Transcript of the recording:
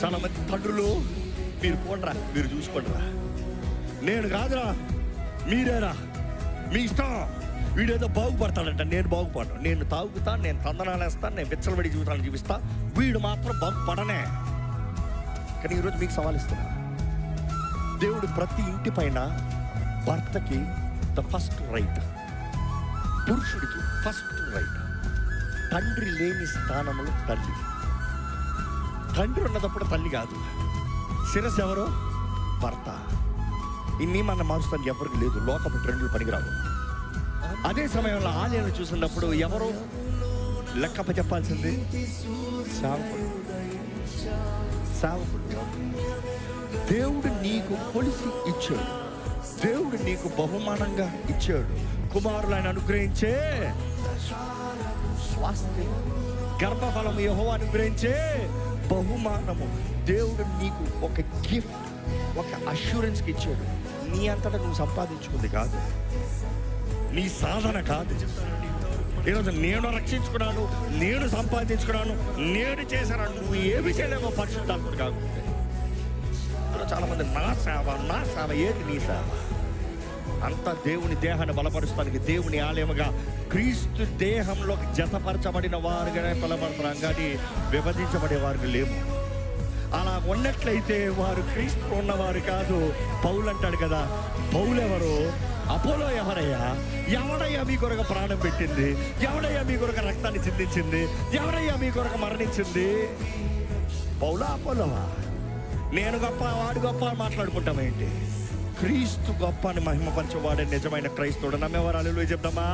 చాలా మంది తండ్రులు, మీరు పోండ్రా, మీరు చూసుకోండిరా, నేను కాదురా, మీరేరా, మీ ఇష్టం. వీడేదో బాగుపడతాడంట, నేను బాగుపడను, నేను తాగుతాను, నేను తందనాలు వేస్తాను, నేను విచ్చలబడి జీవితాలను జీవిస్తా, వీడు మాత్రం బాగుపడనే. కానీ ఈరోజు మీకు సవాల్ ఇస్తున్నా, దేవుడు ప్రతి ఇంటి పైన భర్తకి ద ఫస్ట్ రైట్, పురుషుడికి ఫస్ట్ రైట్. తండ్రి లేని స్థానంలో తల్లి, తండ్రి ఉన్నదప్పుడు తల్లి కాదు, శిరస్సు ఎవరో భర్త. ఇన్ని మన మారుస్తానికి ఎవరికి లేదు, లోకపు ట్రెండ్లు పనికిరావు. అదే సమయంలో ఆలయాన్ని చూసినప్పుడు ఎవరు లెక్కప చెప్పాల్సింది? సేవకుడు. సేవకుడు. దేవుడు నీకు కొలిసి ఇచ్చాడు, దేవుడు నీకు బహుమానంగా ఇచ్చాడు. కుమారులను అనుగ్రహించే స్వాస్థ్యం, గర్భఫలము యెహోవా అనుగ్రహించే బహుమానము. దేవుడు నీకు ఒక గిఫ్ట్, ఒక అష్యూరెన్స్కి ఇచ్చాడు. నీ అంతటా నువ్వు సంపాదించుకుంది కాదు, నీ సాధన కాదు. ఈరోజు నేను రక్షించుకున్నాను, నేను సంపాదించుకున్నాను, నేను చేశాను, నువ్వు ఏమి చేయలేమో పరిశుద్ధాత్ముడు కాకపోతే. చాలా మంది నా సేవ, ఏది నీ సేవ? అంతా దేవుని దేహాన్ని బలపరుస్తానికి, దేవుని ఆలయముగా క్రీస్తు దేహంలో జతపరచబడిన వారుగానే బలపడతాం, కానీ విభజించబడే వారికి లేము. అలా ఉన్నట్లయితే వారు క్రీస్తు ఉన్నవారు కాదు. పౌలు అంటాడు కదా, పౌలు ఎవరు, అపోలో ఎవరయ్యా? ఎవడయ్యా మీ కొరకు ప్రాణం పెట్టింది? ఎవడయ్యా మీ కొరకు రక్తాన్ని చిందించింది? ఎవడయ్యా మీ కొరకు మరణించింది? పౌలా అపోలోవా? నేను గొప్ప, వాడు గొప్ప అని మాట్లాడుకుంటామేంటి? క్రీస్తు గొప్ప అని మహిమపరచేవాడే నిజమైన క్రైస్తవుడు. నమ్మేవారు హల్లెలూయా చెప్దామా?